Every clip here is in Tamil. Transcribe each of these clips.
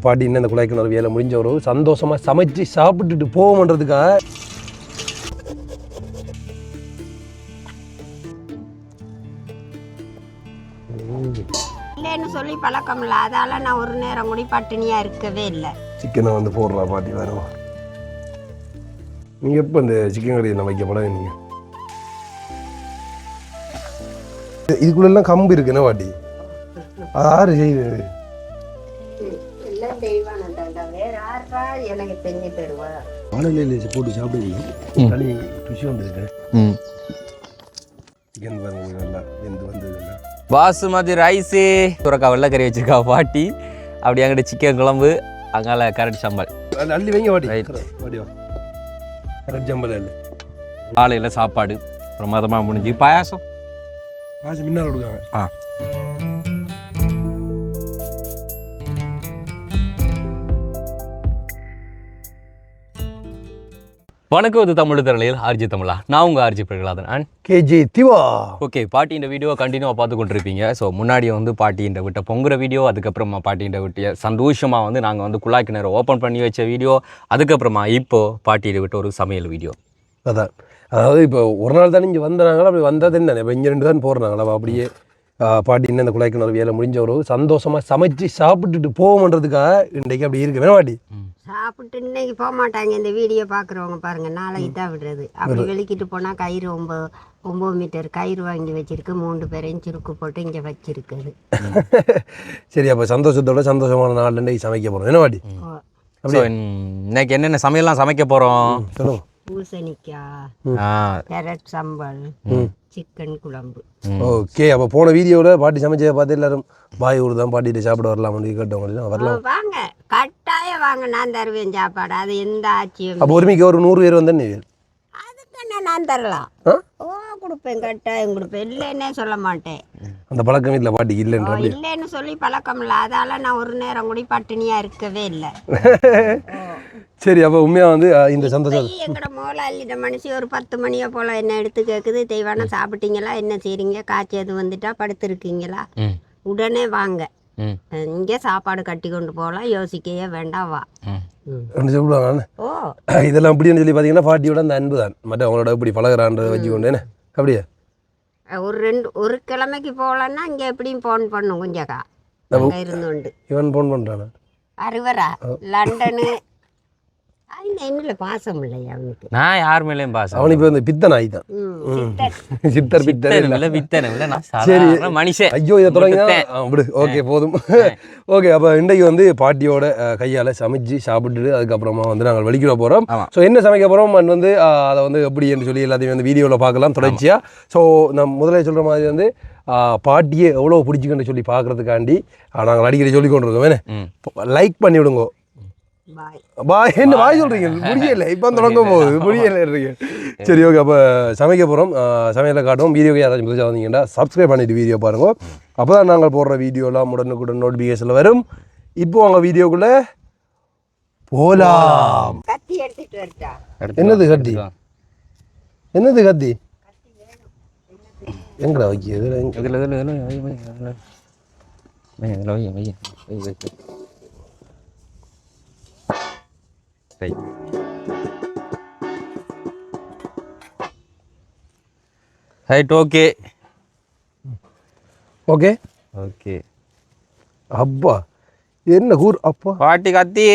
பாட்டி இன்னும் இந்த குழாய்க்கிணறு வேலை முடிஞ்ச ஒரு சந்தோஷமாக சமைச்சு சாப்பிட்டுட்டு போவோம்ன்றதுக்காக இல்லைன்னு சொல்லி பழக்கம் இல்லை, அதால நான் ஒரு நேரம் கூட பட்டினியா இருக்கவே இல்லை. சிக்கனை வந்து போடுறா பாட்டி வேணும். நீங்கள் எப்போ இந்த சிக்கன் கடையில் வைக்கப்படாது நீங்கள் இதுக்குள்ளெல்லாம் கம்பு இருக்குன்னா பாட்டி அது யாரு செய்யுது? எல்லாம் தெய்வானதாண்டா, வேற யாரா எனக்கு தெரிஞ்சு தருவா. வாழையில போட்டு சாப்பிடுவீங்க, தனி ருசி வந்துருக்கு. சிக்கன் பாருங்க நல்லா வெந்து வந்ததுன்னா பாசுமதி ரைஸு சுரக்கா வெள்ளைக்கறி வச்சிருக்கா பாட்டி. அப்படி அங்கிட்ட சிக்கன் குழம்பு, அங்கால கரட் சாம்பார். அள்ளி வைங்க பாட்டி. பாட்டிவா கரட் சாம்பார் இல்லை, காலையில் சாப்பாடு பிரமாதமாக முடிஞ்சு. பாயாசம் முன்னால் கொடுக்காங்க. வணக்கம், இது தமிழ் திரளையில் ஆர்ஜி தமிழா. நான் உங்கள் RG Prahaladan KG Diva. Okay, பாட்டி இந்த வீடியோ கண்டினியூவாக பார்த்து கொண்டிருப்பீங்க. ஸோ முன்னாடி வந்து பாட்டியின் விட்ட பொங்குற வீடியோ, அதுக்கப்புறமா பாட்டியின் விட்ட சந்தோஷமாக வந்து நாங்கள் வந்து குழாய் கிணறு ஓப்பன் பண்ணி வச்ச வீடியோ, அதுக்கப்புறமா இப்போது பாட்டியை விட்ட ஒரு சமையல் வீடியோ. அதாவது இப்போ ஒரு நாள் தானே இங்கே வந்தாங்களா, அப்படி வந்தது என்ன இப்போ இங்கே 2 தான் போடுறாங்களா. அப்படியே பாட்டி இன்னும் இந்த குழாய் கிணறு வேலை முடிஞ்ச ஒரு சந்தோஷமாக சமைச்சு சாப்பிட்டுட்டு போவோம்ன்றதுக்காக இன்றைக்கு அப்படி இருக்கு வேணும் பாட்டி. சாப்பிட்டு இன்னைக்கு போக மாட்டாங்க, இந்த வீடியோ பார்க்குறவங்க பாருங்க, நாளைக்கு தான் விடுறது. அப்படி வெளிக்கிட்டு போனால் கயிறு 9 மீட்டர் கயிறு வாங்கி வச்சிருக்கு, 3 பேரையும் சுருக்கு போட்டு இங்கே வச்சிருக்குது. சரி, அப்போ சந்தோஷத்தோட சந்தோஷமான நாள் இன்றைக்கு சமைக்க போகிறோம் என்ன பாட்டி. அப்படி இன்னைக்கு என்னென்ன சமையல்லாம் சமைக்க போகிறோம் சொல்லுவோம். பூசணிக்காய், கேரட் சாம்பார், சிக்கன் குழம்பு. ஓகே, அப்போ போன வீடியோவில் பாட்டி சமைச்சதை பார்த்து எல்லாரும் பாய் ஊர் தான் பாட்டிகிட்ட சாப்பிட வரலாம் கேட்டவங்க வரலாம். வாங்க, கட்டாயம் வாங்க, நான் தருவேன் சாப்பாடு, அது எந்த ஆட்சியும். அப்போ ஒருமைக்கு ஒரு 100 பேர் வந்தேன் அதுக்கு நான் தரலாம். கொடுப்பேன், கட்டாயம் கொடுப்பேன், இல்லைன்னே சொல்ல மாட்டேன். அந்த பழக்கம் இல்லை பாட்டிக்கு இல்லைன்ற இல்லைன்னு சொல்லி பழக்கம் இல்லை, அதால நான் ஒரு நேரம் கூட பட்டினியா இருக்கவே இல்லை. சரி, அப்போ உண்மையாக வந்து இந்த சந்தோஷம் எங்கட மோளால் இந்த மனுஷி ஒரு 10 மணியை போல் என்ன எடுத்து கேட்குது, தெய்வான சாப்பிட்டீங்களா, என்ன செய்றீங்க, காய்ச்சி எது வந்துட்டா படுத்துருக்கீங்களா, உடனே வாங்க, இங்கே சாப்பாடு கட்டி கொண்டு போகலாம், யோசிக்கவே வேண்டாம், வா சொல்லுவாங்க. இதெல்லாம் அப்படின்னு சொல்லி பார்த்தீங்கன்னா பாட்டியோட அந்த அன்பு தான், மற்ற அவங்களோட இப்படி பழகிறான்றதை வச்சுக்கொண்டு என்ன அப்படியே ஒரு கிழமைக்கு போகலன்னா இங்கே எப்படியும் ஃபோன் பண்ணும் கொஞ்சக்கா இருந்துண்டு. இவன் ஃபோன் பண்ணுறானா அறுவரா லண்டனு என்னல பாசம் இல்லையா அவனுக்கு, நான் யார் மேலேயும் பாசம். அவனுக்கு இப்போ இந்த பித்தன் ஆயிதான், சித்தர் சரி மனுஷன். ஐயோ இதை தொடங்கினா விடு. ஓகே போதும். ஓகே, அப்போ இன்றைக்கு வந்து பாட்டியோட கையால் சமைச்சு சாப்பிட்டுட்டு அதுக்கப்புறமா வந்து நாங்கள் வெளிக்கிட போகிறோம். ஸோ என்ன சமைக்க போகிறோம் வந்து அதை வந்து எப்படி என்று சொல்லி எல்லாத்தையும் வந்து வீடியோவில் பார்க்கலாம் தொடர்ச்சியாக. ஸோ நான் முதல்ல சொல்கிற மாதிரி வந்து பாட்டியை எவ்வளோ பிடிச்சிக்கன்னு சொல்லி பார்க்குறதுக்காண்டி நாங்கள் அடிக்கடி சொல்லி கொண்டு இருக்கோம். வேணே லைக் பண்ணி விடுங்கோ. பாய் என்ன பாய் சொல்கிறீங்க, முடியலை இப்போ தொடங்க போகுது, முடியலை இருக்கீங்க. சரி, ஓகே, அப்போ சமைக்க போகிறோம். சமையலை காட்டுவோம். வீடியோக்கு யாராச்சும் புதுசாக வந்தீங்கன்னா சப்ஸ்கிரைப் பண்ணிவிட்டு வீடியோ பாருங்க, அப்போ தான் நாங்கள் போடுற வீடியோலாம் உடனுக்குடன் நோட்டிஃபிகேஷனில் வரும். இப்போ அவங்க வீடியோக்குள்ளே போகலாம். என்னது கத்தி, என்னது கத்தி எங்கடா வைக்கிறது? Right, okay okay okay. அப்பா என்ன கூர், அப்பா பாட்டி கத்தி.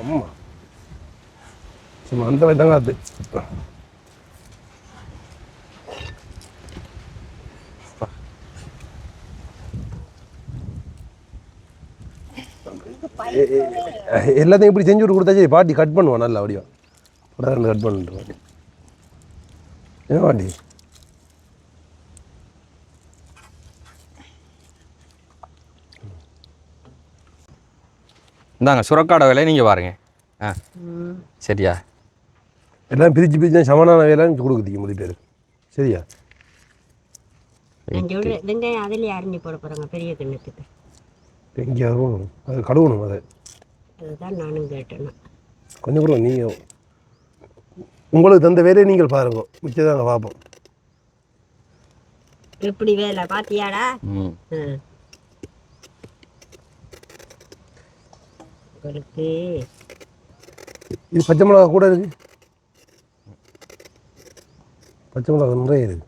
அம்மா சும்மா அந்த மாதிரி தாங்க அது. எல்லாத்தையும் இப்படி செஞ்சு கொடுத்தா சரி, பாட்டி கட் பண்ணுவான் நல்லா அப்படியா கட் பண்ணிட்டு ஏன் பாட்டி. இந்தாங்க சுரக்காடை வேலையை நீங்கள் பாருங்க. சரியா, எல்லாம் பிரித்து சமனான வேலைன்னு கொடுக்குறீங்க முடி பேர். சரியா, வெங்காயம் அதிலே அரிஞ்சு போட போகிறாங்க பெரிய கிண்ணத்துக்கு. வெங்காயம் அது கழுவணும், அதை அதுதான் நானும் கேட்டேன். கொஞ்சம் கூட நீங்கள் உங்களுக்கு தந்த வேலையை நீங்கள் பாருங்க, மிச்சம் நாங்கள் பார்ப்போம். எப்படி வேலை பாத்தியாடா? உங்களுக்கு இது பச்சை மிளகா கூட இருக்கு, பச்சை மிளகா நிறைய இருக்கு.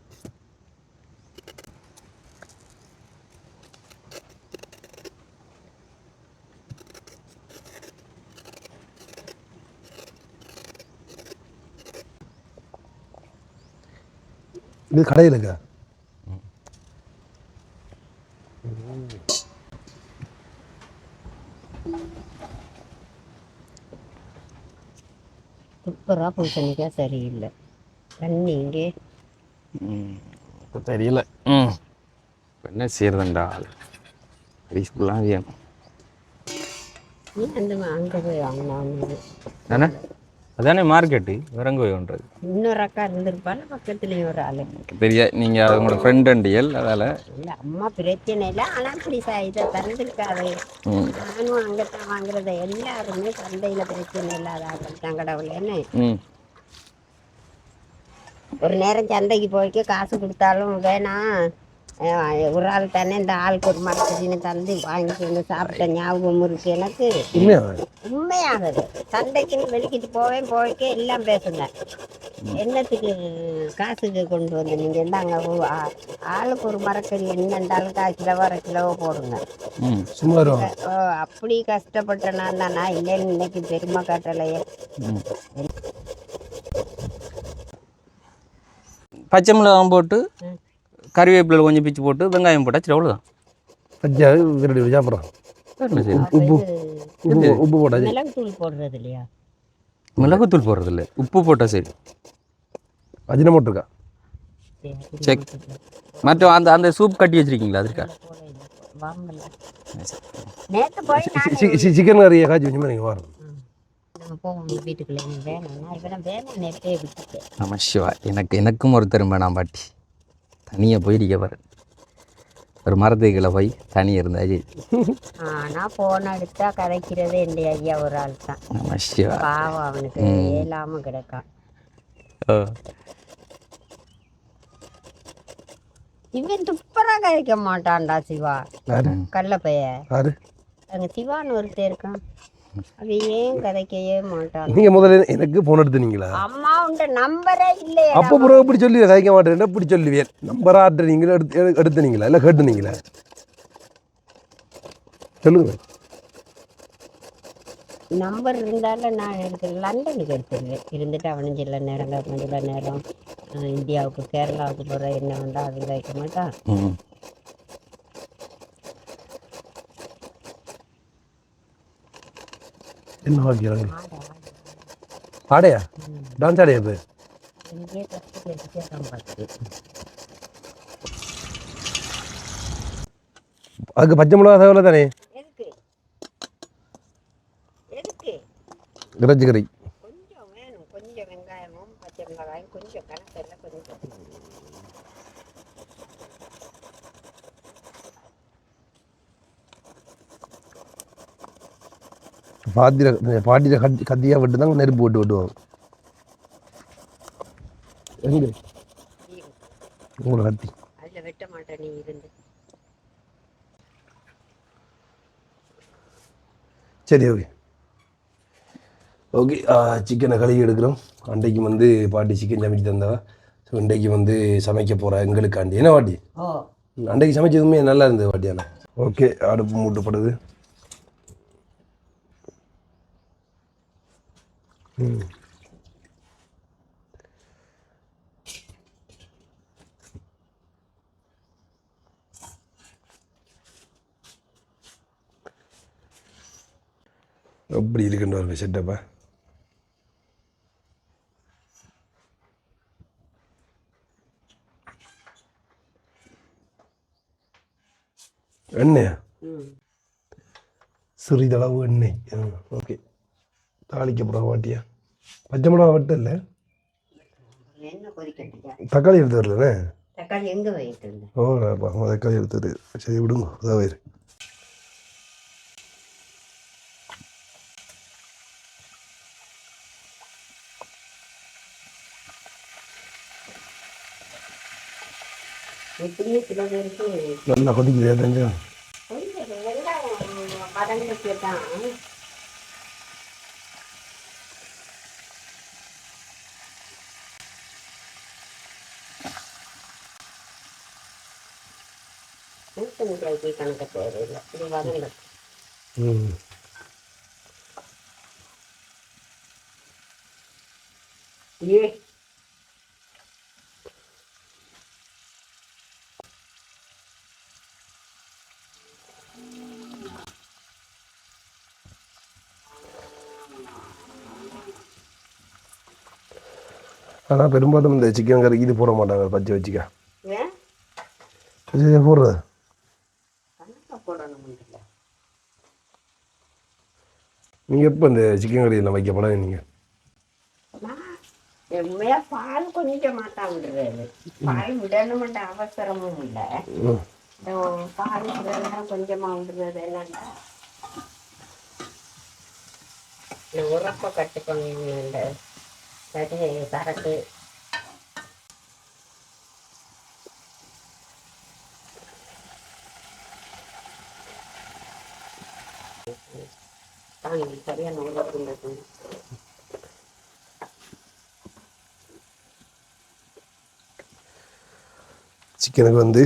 இது கடையில் இருக்கா? சூப்பராக பூசணிக்கா சரியில்லை. தண்ணி இங்கே இப்போ தெரியல. என்ன செய்யறதுண்டா, ரீஸ்குலாம் வேணும். அந்த அங்கே போய் வாங்கினாங்க தானே, அதானே மார்க்கெட்டு. விறங்கு போய்ன்றது இன்னொரு அக்கா இருந்திருப்பால பக்கத்துலேயும் ஒரு ஆள். தெரியா, நீங்கள் உங்களோட ஃப்ரெண்டுண்டியல் அதால். இல்லை அம்மா பிரச்சனை இல்லை, ஆனால் இப்படி இதை தந்துருக்காது. நானும் அங்கே தான் வாங்குறத எல்லாருமே சந்தையில் பிரச்சனை இல்லாத ஆட்கள் தான் கடவுளேன்னு. ஒரு நேரம் சந்தைக்கு போய்க்க காசு கொடுத்தாலும் வேணாம், ஒரு ஆள் தானே இந்த ஆளுக்கு ஒரு மரத்துன்னு தந்து வாங்கிட்டு வந்து சாப்பிட்ட ஞாபகம் இருக்கு எனக்கு. உண்மையாகுது. சந்தைக்குன்னு வெளிக்கிட்டு போய்க்க எல்லாம் பேசுங்க. என்னத்துக்கு காசுக்கு கொண்டு வந்து நீங்கள் இருந்தாங்க ஆளுக்கு ஒரு மரக்கறி என்னண்டாலும் 1/4 கிலோவோ 1/2 கிலோவோ போடுங்க. அப்படி கஷ்டப்பட்ட நான் தானா இல்லைன்னு இன்னைக்கு பெருமை காட்டலையே. பச்சை மிளகாய் போட்டு கறிவேப்பிலை கொஞ்சம் பிச்சு போட்டு வெங்காயம் போட்டா சரி, அவ்வளோதான். சாப்பிட்றோம். உப்பு உப்பு போட்டா மிளகுத்தூள் போடுறது இல்லையா? மிளகுத்தூள் போடுறது இல்லை, உப்பு போட்டால் சரி. அஜினமோட்டோ இருக்கா? செக். மற்றும் அந்த அந்த சூப் கட்டி வச்சிருக்கீங்களா? அதுக்கா சிக்கன் கறியை காய்ச்சி வச்சு நீங்கள் வாரம் வீட்டுக்குள்ளே விட்டுட்டேன். ஆமாம் சிவா, எனக்கும் ஒருத்தர் வேணாம் பாட்டி. தனியாக போயிடிக்க பாரு, ஒரு மரத்துக்குள்ள போய் தனியாக இருந்தாச்சு. ஆனால் போன எடுத்தா கதைக்கிறது என் ஐயா ஒரு ஆள் தான். ஆமாம் சிவா, பாவம் அவனுக்கு இயலாமல் கிடக்கான். இவன் துப்பரா கதைக்க மாட்டான்டா சிவா. கல்ல பைய அங்கே சிவான்னு ஒருத்தர் இருக்கான், அது ஏன் கதைக்கவே மாட்டான். நீங்க முதல்ல எனக்கு போன் எடுத்துனீங்களா? அம்மா உண்ட நம்பரே இல்லையா? அப்போ பிறகு இப்படி சொல்லி கதைக்க மாட்டேன் இப்படி சொல்லுவேன். நம்பராட்ட நீங்களே எடுத்துனீங்களா இல்லை கேட்டுனீங்களா? சொல்லுங்க. நம்பர் இருந்தாலும் நான் எடுக்கிறேன், லண்டனுக்கு எடுத்துருவேன். இருந்துட்டு அவனும் சில நேரம் இந்தியாவுக்கு கேரளாவுக்கு போகிற என்ன வந்தால் அது வைக்க மாட்டான். என்ன வாக்கியம்? ஆடையா? டான்ஸ் ஆடையா? இப்போ அதுக்கு பச்சை மிளகா தேவை தானே? இறைச்சி கறி கொஞ்சம் வேணும், கொஞ்சம் வெங்காயமும் பச்சை மிளகாயும் கொஞ்சம் கணக்கில் கொஞ்சம். பாட்டியில் கத்தியாக விட்டு தான் நெருப்பு விட்டு விட்டுவாங்க. எங்க உங்களோட கத்தி அதில் வெட்ட மாட்டேன் நீ இருந்து. சரி, ஓகே ஓகே. சிக்கனை கழுவி எடுக்கிறோம். அன்றைக்கு வந்து பாட்டி சிக்கன் சமைச்சு தந்தவா. ஸோ இன்றைக்கு வந்து சமைக்க போகிறா எங்களுக்காண்டி. என்ன பாட்டி? அன்றைக்கு சமைச்சதுமே நல்லா இருந்தது பாட்டியானா. ஓகே, அடுப்பு மூட்டப்படுது. எப்படி இருக்குன்னு ஒரு செட்டப்பா. எண்ணெயா? சிறிதளவு எண்ணெய். ஓகே, தாளிக்க போகிறோம் பாட்டியா. பச்சை மிளகா வட்டு இல்லை, தக்காளி எடுத்து வரலண்ணே. தக்காளி எங்கே வைட்டு? ஓ, தக்காளி எடுத்துரு. சரி விடுங்க, அதான் வயிறு. இப்படியே சில பேருக்கு நல்லா கொதிக்குது தெரிஞ்சு கொஞ்சம் வெங்காயம் வதங்கிட்டு தான் கணக்கு தேவையில்லை இது வதங்க ஏ ஆனால் பெரும்பாலும் இந்த சிக்கன் கறிக்கு இது போட மாட்டாங்க பச்சை வச்சுக்க ஏன் போடுறது போடணும் நீங்கள் எப்போ இந்த சிக்கன் கறியில் வைக்க படம் நீங்கள் உண்மையா பால் கொஞ்சம் மாட்டா விடுறது பால் விடணும்ன்ற அவசரமும் இல்லை பால் விடலாம் கொஞ்சமா விடுறது என்னன்னா உரப்ப கட்டுக்கணும் இந்த சரக்கு சரியான உரப்பு சிக்கனுக்கு வந்து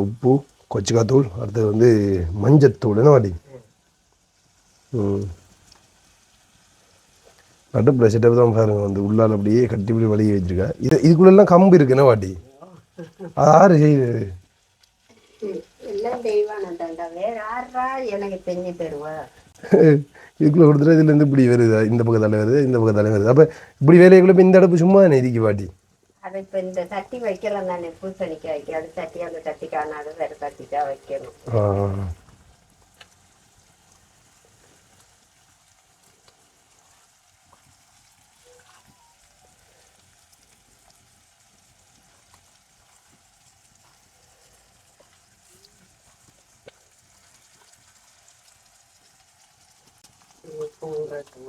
உப்பு கொச்சிக்காத்தூள் அடுத்தது வந்து மஞ்சத்தூள் என்ன வாட்டி அடுப்பில் செட்டப் தான் பாருங்க வந்து உள்ளால் அப்படியே கட்டிப்பிடி வலிய வச்சுருக்கேன் இதுக்குள்ளெல்லாம் கம்பு இருக்கு என்ன வாட்டி அது யாரு செய்யுது எல்லாம் தெய்வானதாண்டா வேற யாரா எனக்கு செஞ்சு தருவா இதுக்குள்ளே கொடுத்துட்டு இதுலேருந்து இப்படி வருது இந்த பக்கத்தால் வருது இந்த பக்கத்தாலே வருது அப்போ இப்படி வேலைக்குள்ளே இப்போ இந்த அடுப்பு சும்மா தானே இருக்கு வாட்டி அது இப்போ இந்த தட்டி வைக்கலாம் தானே பூசணிக்க வைக்க அது தட்டி அந்த தட்டி காணாது வேறு தட்டி தான் வைக்கணும்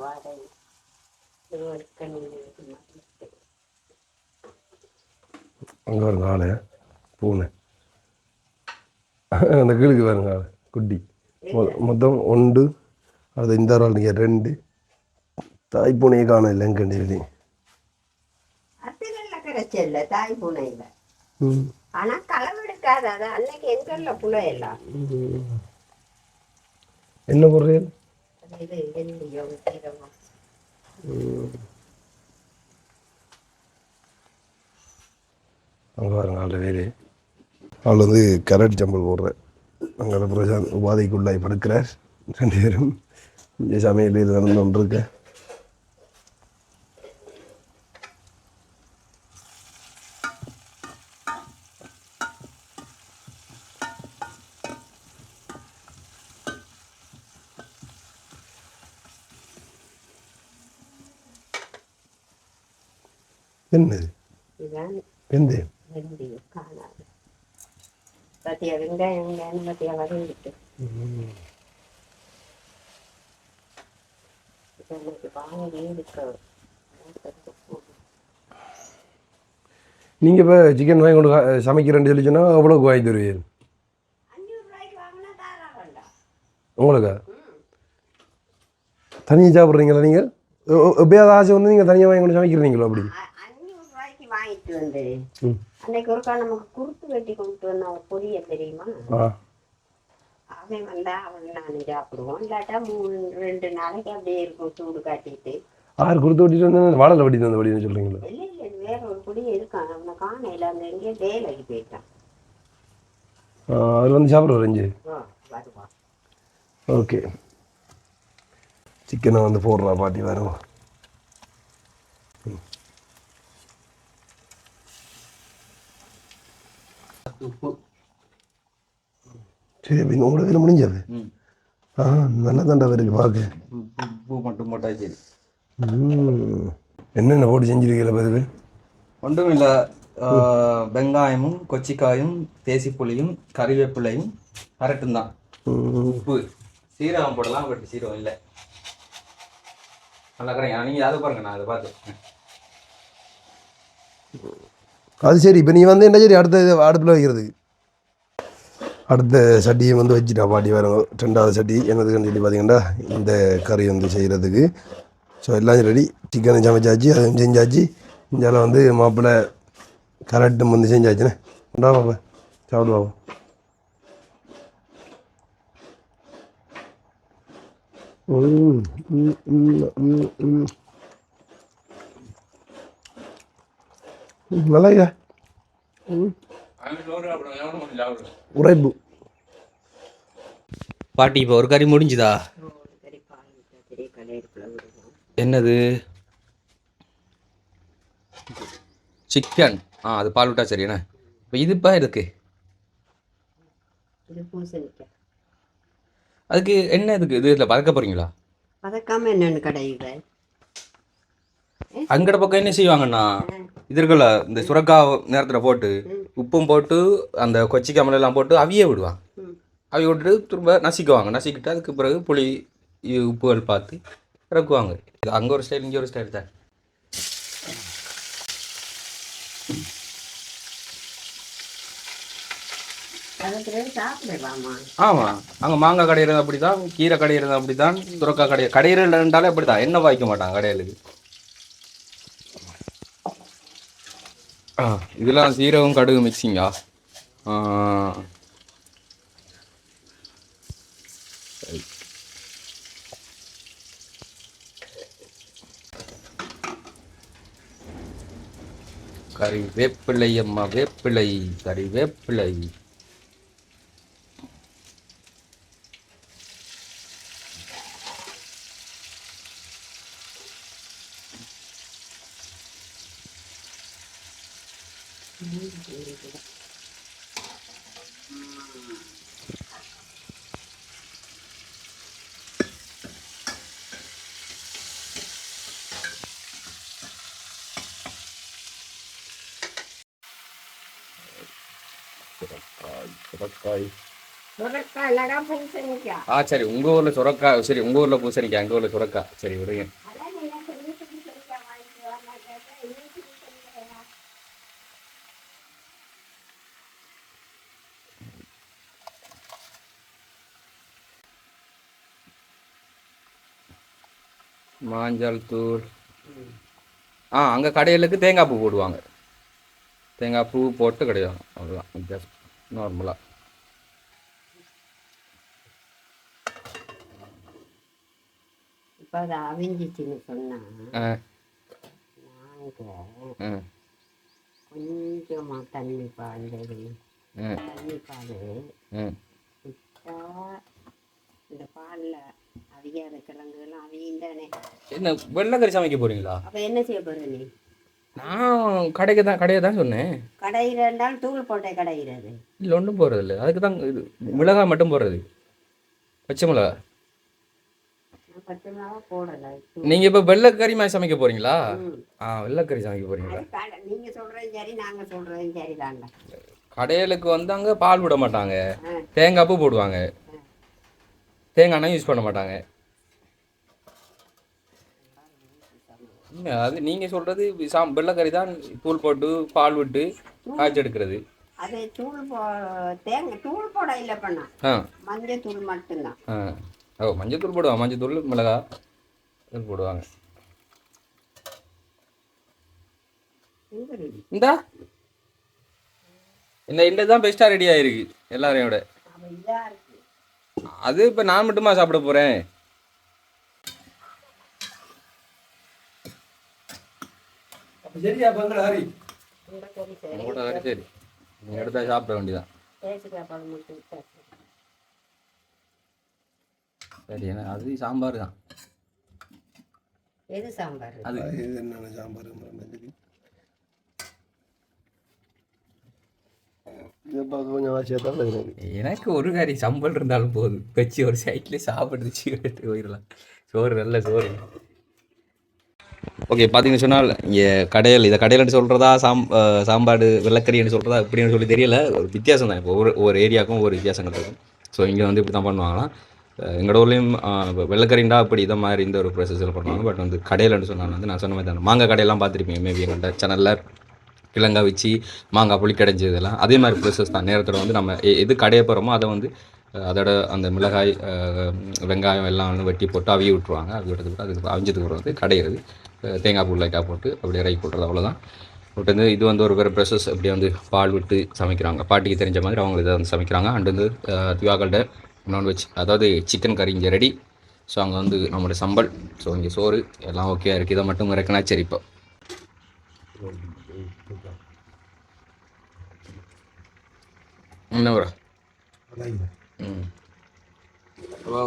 வாடகை அங்கே வருங்க ஆளு பூனை அந்த கீழுக்கு வருங்க ஆள் குட்டி மொத்தம் 1 அது இந்த ஆள் நீங்கள் 2 தாய் பூனையை காண இல்லை எங்கண்டி வெளி அது கிடைச்சல தாய் பூனை இல்லை ஆனா களவெடுக்காத அது அன்னைக்கு எங்கல்ல புலை எல்லாம் என்ன பொருள் இது வெள்ளியோ சீரகம் அங்கே பாருங்க ஆள் வேறு ஆள் வந்து கரடி சம்பல் போடுறேன் அங்கே பிரசாந்த் உபாதைக்குள்ளாய் படுக்கிறார் 2 பேரும் இங்கே சமையல் இது நடந்து கொண்டிருக்க என்னது எந்த காணாது பத்தியா வெங்காயம் வெங்காயம் பத்தியா வதங்கிட்டு வாங்கி இருக்கு நீங்கள் இப்போ சிக்கன் வாங்கி கொண்டு சமைக்கிறேன்னு சொல்லி சொன்னால் எவ்வளோக்கு வாங்கி தருவீங்க 500 ரூபாய்க்கு வாங்கினா தாராளம்டா உங்களுக்கா தனியாக சாப்பிட்றீங்களா நீங்கள் எப்பயாவது ஆசை வந்து நீங்கள் தனியாக வாங்கி கொண்டு சமைக்கிறீங்களோ அப்படி 500 ரூபாய்க்கு வாங்கிட்டு வந்து அன்னைக்கு ஒருக்கா நமக்கு குறுத்து வெட்டி கொண்டு வந்த பொரிய தெரியுமா அவன் வந்தா அவன் நானும் சாப்பிடுவோம் இல்லாட்டா 2 நாளைக்கு அப்படியே இருக்கும் சூடு காட்டிட்டு ஆறு கொடுத்து வெட்டிட்டு வந்து வாழலை வெட்டிட்டு வந்து வெடின்னு சொல்கிறீங்களா இல்லை இல்லை வேற ஒரு பொடி இருக்கான் அவனை காணையில் அந்த எங்கேயோ வேலைக்கு போயிட்டான் அவர் வந்து சாப்பிடுவார் அஞ்சு வருவான் ஓகே சிக்கனை வந்து போடுறா பாட்டி வருவோம் உப்பு சரி அப்படி உங்களோட வேலை முடிஞ்சது நல்லா தாண்டா இருக்கு பார்க்க உப்பு மட்டும் போட்டால் சரி என்னென்ன போட்டு செஞ்சிருக்கீங்களா பதிவு ஒன்றும் இல்லை வெங்காயமும் கொச்சிக்காயும் தேசிப்புளியும் கறிவேப்பிலையும் கரெக்டும் தான் உப்பு சீரகம் போடலாம் பட் சீரகம் இல்லை நல்லா கரைங்க நீங்கள் அதை பாருங்க நான் அதை பார்த்து அது சரி. இப்போ நீ வந்து என்ன சரி அடுத்த அடுப்பில் வைக்கிறதுக்கு அடுத்த சட்டியை வந்து வச்சுட்டா பாட்டி வரும். 2வது சட்டி என்னதுன்னு சொல்லி பார்த்தீங்கன்னா இந்த கறி வந்து செய்கிறதுக்கு. ஸோ எல்லாம் ரெடி. சிக்கனும் சமைச்சாச்சு, அதுவும் செஞ்சாச்சு. இந்தியாவில் வந்து மாப்பிள்ளை கரெக்டும் வந்து செஞ்சாச்சுண்ணே. உண்டா மாப்பிள்ள சாப்பிடுவாங்க. நல்லா இருக்கா? உரைப்பு பாட்டி இப்போ ஒரு கறி முடிஞ்சுதா? என்னது? சிக்கன். அது பால் விட்டா சரிண்ணே. இப்போ இதுப்பா இருக்கு. அதுக்கு என்ன இதுக்கு இது இதில் பறக்க போகிறீங்களா? பதக்காம என்னென்னு கடையுது அங்கட பக்கம் என்ன செய்வாங்கண்ணா, இது இருக்குல்ல இந்த சுரக்காய் நேரத்தில் போட்டு உப்பும் போட்டு அந்த கொச்சி கமலெல்லாம் போட்டு அவிய விடுவாங்க. அவிய விட்டுட்டு திரும்ப நசிக்குவாங்க. நசிக்கிட்டு அதுக்கு பிறகு புளி உப்புகள் பார்த்து இறக்குவாங்க. இது அங்கே ஒரு ஸ்டைல், இங்கே ஒரு ஸ்டைல் தான். ஆமாம், அங்கே மாங்காய் கடையிறது அப்படி தான், கீரை கடையிறது அப்படி தான், சுரக்காய் கடையிறண்டாலே அப்படி தான். என்ன வாய்க்க மாட்டாங்க கடையிலுக்கு. இதெல்லாம் சீரகம் கடுகு மிக்சிங்கா? கறி வேப்பிலை அம்மா, வேப்பிலை, கறி வேப்பிலை. சரி, உங்க ஊர்ல சுரக்காய். சரி, உங்க ஊர்ல பூசணிக்காய், எங்க ஊர்ல சுரக்காய். சரி விடுங்க. மஞ்சள் தூள். அங்கே கடையிலுக்கு தேங்காய் பூ போடுவாங்க. தேங்காய் பூ போட்டு கிடையாது, அவ்வளோதான் வித்தியாசம். நார்மலாக இப்போ அதை அவிஞ்சிச்சுன்னு சொன்னால் நாங்கள் கொஞ்சமாக தண்ணி பால் இந்த பாலில் அவியாத கிழங்குலாம் அவியுந்தானே. என்ன வெள்ளைக்கறி சமைக்க போறீங்களா? அப்போ என்ன செய்ய போகிற நீ? நான் கடையை தான் சொன்னேன். கடையிறால் தூள் போட்டே கடையிறது இல்லை, ஒன்றும் போடுறது இல்லை. அதுக்கு தான் இது மிளகாய் மட்டும் போடுறது, பச்சை மிளகா. பச்சை மிளகா போடலை. நீங்கள் இப்போ வெள்ளைக்கறி மாதிரி சமைக்க போறீங்களா? வெள்ளைக்கறி சமைக்க போறீங்களா? நீங்கள் சொல்கிறதும் சரி, நாங்கள் சொல்கிறதும் சரி தாண்டா. கடையிலுக்கு வந்தாங்க பால் விட மாட்டாங்க, தேங்காய் பூ போடுவாங்க, தேங்காய் எண்ணெய் யூஸ் பண்ண மாட்டாங்க. அது நீங்கள் சொல்கிறது வெள்ளைக்கறி தான் தூள் போட்டு பால் விட்டு காய்ச்சி எடுக்கிறது. அது தூள் தேங்காய் தூள் போட இல்லை பண்ணா, மஞ்சள் தூள் மட்டும்தான். மஞ்சள் தூள் போடுவாங்க, மஞ்சள் தூள் மிளகா தூள் போடுவாங்க. இந்தா இந்த தான் பெஸ்ட்டாக ரெடி ஆகிருக்கு எல்லாரையும் விட. அது இப்போ நான் மட்டுமா சாப்பிட போகிறேன்? சரியா பங்களா ஹரி? சரி, நீங்கள் எடுத்தா சாப்பிட வேண்டியதான். சரி, ஏன்னா அது சாம்பார் தான். எது சாம்பார்? அது என்ன சாம்பார்? எனக்கு ஒரு கறி சம்பல் இருந்தாலும் போதும், வச்சு ஒரு சைட்லேயே சாப்பிட்டு போயிடலாம். சோறு நல்ல சோறு. ஓகே, பார்த்தீங்கன்னு சொன்னால் இங்கே இதை கடையில்னு சொல்கிறதா சாம்பாடு வெள்ளைக்கறின்னு சொல்கிறதா இப்படின்னு சொல்லி தெரியல. ஒரு வித்தியாசம் தான். இப்போ ஒவ்வொரு ஏரியாவுக்கும் ஒவ்வொரு வித்தியாசங்கள் இருக்கும். ஸோ இங்கே வந்து இப்படி தான் பண்ணுவாங்களாம். எங்களோட ஊர்லேயும் வெள்ளைக்கறிண்டா அப்படி இதை மாதிரி இந்த ஒரு ப்ரொசஸில் பண்ணுவாங்க. பட் வந்து கடையில்னு சொன்னால் வந்து நான் சொன்ன மாதிரி தான் மாங்காய் கடையெல்லாம் பார்த்துருப்பீங்க மேபி எங்கள்கிட்ட சேனலில். கிழங்கா வச்சு மாங்காய் புளி கடைஞ்சி இதெல்லாம் அதே மாதிரி ப்ரோசஸ் தான். நேரத்தோட வந்து நம்ம எது கடைய போகிறோமோ அதை வந்து அதோட அந்த மிளகாய் வெங்காயம் எல்லாம் வந்து வெட்டி போட்டு அவிய விட்டுருவாங்க. அவிய விட்டதுக்கு அதுக்கு அவிஞ்சதுக்கு அப்புறம் வந்து கடையிறது தேங்காய் பூ லைட்டாக போட்டு அப்படியே இறக்கி போட்டுறது அவ்வளோதான். பட் வந்து இது வந்து ஒரு வேறு ப்ரோசஸ். அப்படியே வந்து பால் விட்டு சமைக்கிறாங்க. பாட்டிக்கு தெரிஞ்ச மாதிரி அவங்க இதை வந்து சமைக்கிறாங்க. அண்ட் வந்து திவாகள்கிட்ட நான்வெஜ் அதாவது சிக்கன் கறி இங்கே ரெடி. ஸோ அங்கே வந்து நம்மளோட சம்பல், ஸோ இங்கே சோறு எல்லாம் ஓகே இருக்குது. இதை மட்டும் இறக்குனா சரி. இப்போ என்ன ப்ரோ?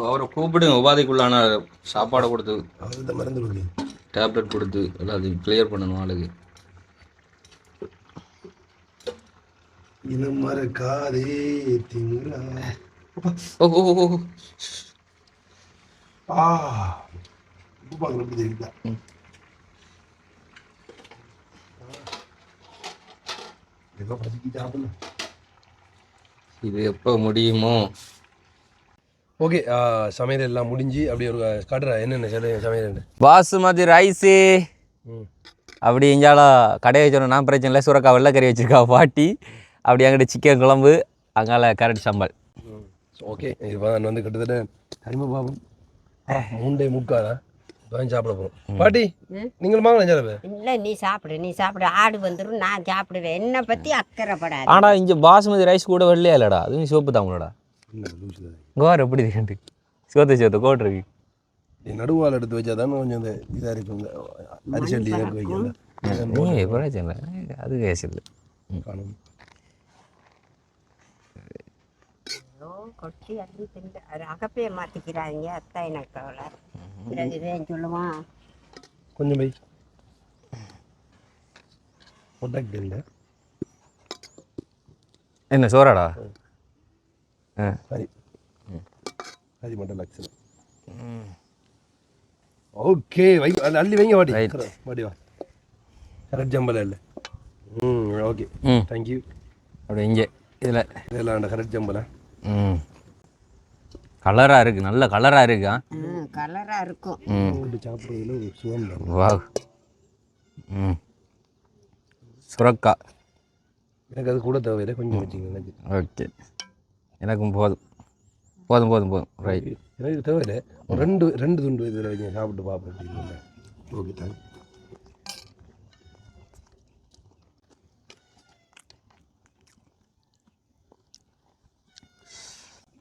அவரை கூப்பிடுங்க, உபாதைக்குள்ளான சாப்பாடை கொடுத்து மறந்து டேப்லெட் கொடுத்து எல்லாம் அது கிளியர் பண்ணணும் ஆளுக்கு. இனம் மறக்காதே திங்களா. ஓ ஓ ஓ இது எப்போ முடியுமோ? ஓகே, சமையல் எல்லாம் முடிஞ்சு அப்படியே ஒரு காட்டுறா என்னென்ன சமையல். பாசுமதி ரைஸு அப்படி எஞ்சாலும் கடையை வச்சோம். நான் பிரச்சனை இல்லை. சுரக்கா வெள்ளைக்கறி வச்சுருக்கா பாட்டி. அப்படி அங்கிட்ட சிக்கன் குழம்பு, அங்கால கேரட் சாம்பார். ஓகே, இப்போ நான் வந்து கிட்டத்தட்ட கரிம பாபம் 3:45 தான் சாப்பிட போகிறோம். பாட்டி நீங்கள் வாங்கலாம் சார். இல்லை, நீ சாப்பிடு. ஆடு வந்துடும், நான் சாப்பிடுவேன். என்னை பற்றி அக்கறைப்படாது. ஆனால் இங்கே பாசுமதி ரைஸ் கூட வெள்ளையா இல்லைடா, அதுவும் சோப்பு தான் உங்களோட. கோர் எப்படி இருக்கு? சோத்து கோட்ருக்கு. நடுவால் எடுத்து வச்சா தானே கொஞ்சம் இந்த இதாக இருக்குங்க. அரிசட்டி எனக்கு வைக்கல பிரச்சனை அது கேஸ் இல்லை. காணும் கொட்டி அள்ளி திண்டு அகப்பையை மாற்றிக்கிறாங்க. அத்தா எனக்கு கவலை. இதேன்னு சொல்லுவான் கொஞ்சம் பை பொட்டாக்கு இல்லை. என்ன சோறாடா? சரி சரி மட்டும் லட்சம். ஓகே, அள்ளி வைங்க வாடி. வாடி வா. கரெக்ட் ஜம்பல இல்லை. Okay, thank you. அப்படி இங்கே இதெல்லாம் கரெக்ட் ஜம்பல. கலராக இருக்குது, நல்ல கலராக இருக்கா. கலராக இருக்கும். சாப்பிட்றதுல ஒரு சுகம். வா. சுரக்கா எனக்கு அது கூட தேவையில்லை, கொஞ்சம் வச்சுங்க எனக்கு. ஓகே, எனக்கும் போதும். ரைட், எனக்கு தேவையில்லை. ரெண்டு துண்டு இதில் வச்சு சாப்பிட்டு பார்ப்பேன். Okay, thank you.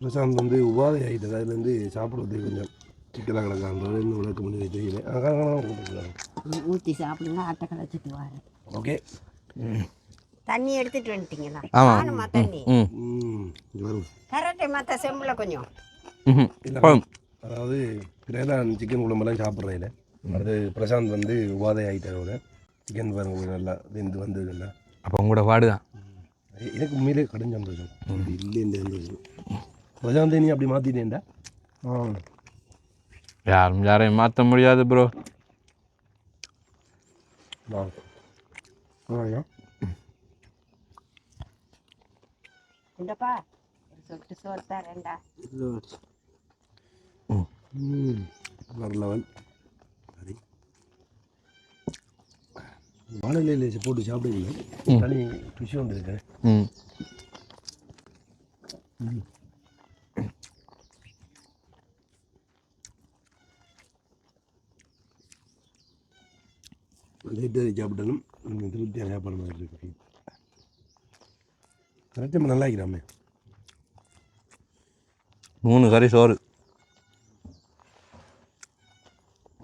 பிரசாந்த் வந்து உபாதை ஆகிட்டது. அதுலேருந்து சாப்பிட்றது கொஞ்சம் சிக்கலாக கிடக்கான்றது இன்னும் விளக்க முடியாது, தெரியல. ஊற்றி சாப்பிடுங்க, ஆட்டை கலைச்சிட்டு வாரு. ஓகே, தண்ணி எடுத்துட்டு வந்துட்டீங்களா? ஆமாம், தண்ணி வரும் கரெக்டு. மற்ற செம்பில் கொஞ்சம் இல்லை. அதாவது கிரேதான் சிக்கன் குழம்பெல்லாம் சாப்பிட்றதில்ல. அடுத்து பிரசாந்த் வந்து உபாதை ஆகிட்டதோட சிக்கன் பாருங்க நல்லா வெந்து வந்தது இல்லை. அப்போ உங்களோட பாடுதான். எனக்கு உண்மையிலே கடும் சந்தோஷம். இல்லை இந்த சந்தோஷம் பிரசாந்த் நீ அப்படி மாற்றிட்டேன்டா. யாரையும் மாற்ற முடியாது ப்ரோ. இந்தப்பா சொட்டு சோறு ரெண்டா. லெவல். சரி, வானிலையில் போட்டு சாப்பிடுவீங்க. தனி ருசி ஒன்று இருக்கு. லேட்டாக சாப்பிட்டாலும் திருப்தியாக சாப்பிட்ற மாதிரி இருக்கு. கரெக்டாக நல்லா இருக்கிறாமே. 3 கறி சோறு.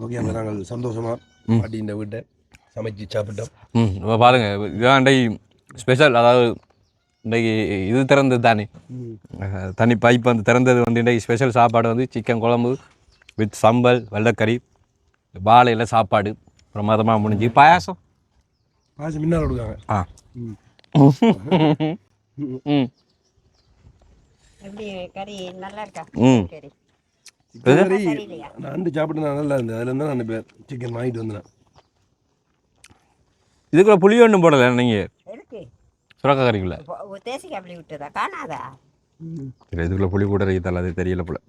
ஓகே, அப்போ நாங்கள் சந்தோஷமாக பாட்டி இந்த வீட்டை சமைச்சு சாப்பிட்டோம். இப்போ பாருங்கள், இதுதான் இன்றைக்கு ஸ்பெஷல். அதாவது இன்றைக்கி இது திறந்தது தானே, தனி பைப் வந்து திறந்தது வந்து இன்றைக்கு ஸ்பெஷல் சாப்பாடு வந்து சிக்கன் குழம்பு வித் சம்பல், வெள்ளைக்கறி, வாழையில் சாப்பாடு பிரமாதமாக முடிஞ்சு. பாயாசம் முன்னால் கொடுக்காங்க. எப்படி கறி நல்லா இருக்கா? கறி நான் சாப்பிட்டு நல்லா இருந்தது. அதில் இருந்தால் நான் இப்போ சிக்கன் வாங்கிட்டு வந்தேன். இதுக்குள்ள புளி ஒன்றும் போடலை நீங்கள்? இருக்கு சுரக்கா கறிக்குள்ள தேசிக்காய் அப்படி விட்டுதா காணாதா? இல்லை, இதுக்குள்ள புளி கூட இருக்கல, அது தெரியல போல.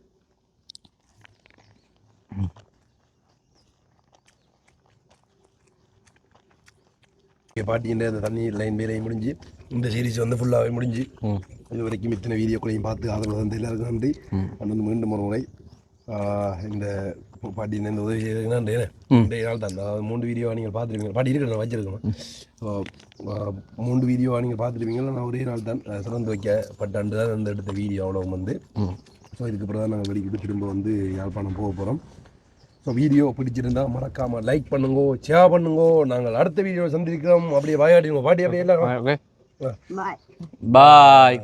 பாட்டின்ற அந்த தண்ணி லைன் வேலையும் முடிஞ்சு இந்த சீரிஸ் வந்து ஃபுல்லாகவே முடிஞ்சு இது வரைக்கும் இத்தனை வீடியோக்களையும் பார்த்து ஆதரவு வந்து எல்லாருக்கும் நன்றி வந்து மீண்டும் ஒரு முறை இந்த பாட்டியின் இந்த உதவி செய்யறதுக்கு நன்றி இன்றைய நாள் தான் அதாவது 3 வீடியோ நீங்கள் பார்த்துருப்பீங்க பாட்டி இருக்கிற நான் வச்சிருக்கணும் 3 வீடியோ நீங்கள் பார்த்துருப்பீங்களா நான் ஒரே நாள் தான் திறந்து வைக்கப்பட்டாண்டு தான் அந்த எடுத்த வீடியோ அவ்வளோ வந்து ஸோ இதுக்கப்புறம் தான் நாங்கள் வெளிக்கிட்டு திரும்ப வந்து யாழ்ப்பாணம் போக போகிறோம் ஸோ வீடியோ பிடிச்சிருந்தா மறக்காமல் லைக் பண்ணுங்கோ ஷேர் பண்ணுங்கோ நாங்கள் அடுத்த வீடியோ சந்திக்கிறோம் அப்படியே வாயாடிங்க பாட்டி அப்படியே எல்லாம் பாய் பாய்